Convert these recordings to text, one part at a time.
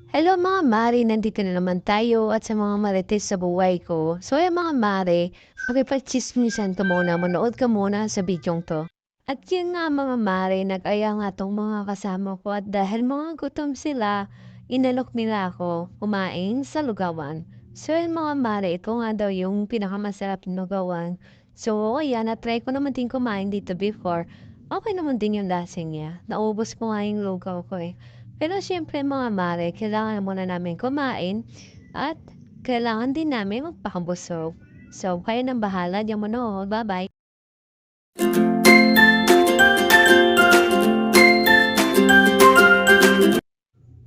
Hello mga mare, nandito na naman tayo at sa mga marites sa buhay ko. So ay mga mare, makipagchismisan ka muna, manood ka muna sa bidyong to. At yun nga mga mare, nag-aya nga tong mga kasama ko at dahil mga gutom sila, inalok nila ako kumain sa lugawan. So yun mga mare, ito nga daw yung pinakamasarap na lugawan. So ayan, na-try ko naman din kumain dito before. Okay naman din yung lasa niya. Naubos ko nga yung lugaw ko eh. Pero siyempre mga mare, kailangan muna namin kumain at kailangan din namin magpakabusog. So, kayo nang bahala, diyan manood. Bye-bye.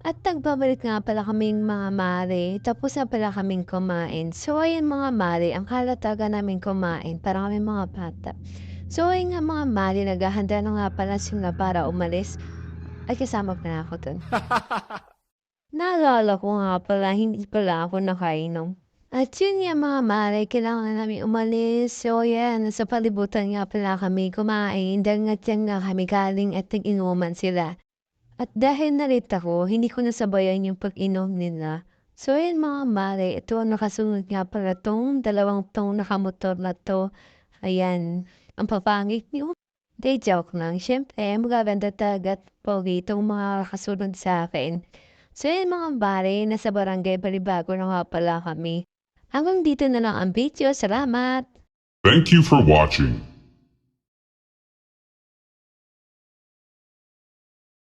At nagbabalik nga pala kaming mga mare, tapos na pala kaming kumain. So, ayun mga mare, ang kalataga namin kumain, para kami mga bata. So, ayun nga mga mare, naghahanda na nga pala sila para umalis. Ay, kasama pa na ako dun. Naalala ko nga pala, hindi pala ako nakainom. At yun nga mga mare, kailangan namin umalis. So yan, sa palibutan nga pala kami kumain dahil nga tiyan nga kami galing at nag-inuman sila. At dahil narita ko, hindi ko nasabayan yung pag-inom nila. So yan mga mare, ito nakasunod nga pala tong dalawang tong nakamotor na to. Ayan, ang papangit niyo. Day joke lang. Siyempre, magaganda talaga at pogi itong mga kasunod sa akin. So yun mga bare, nasa barangay Balibago na nga pala kami. Hanggang dito na lang ang video. Salamat! Thank you for watching.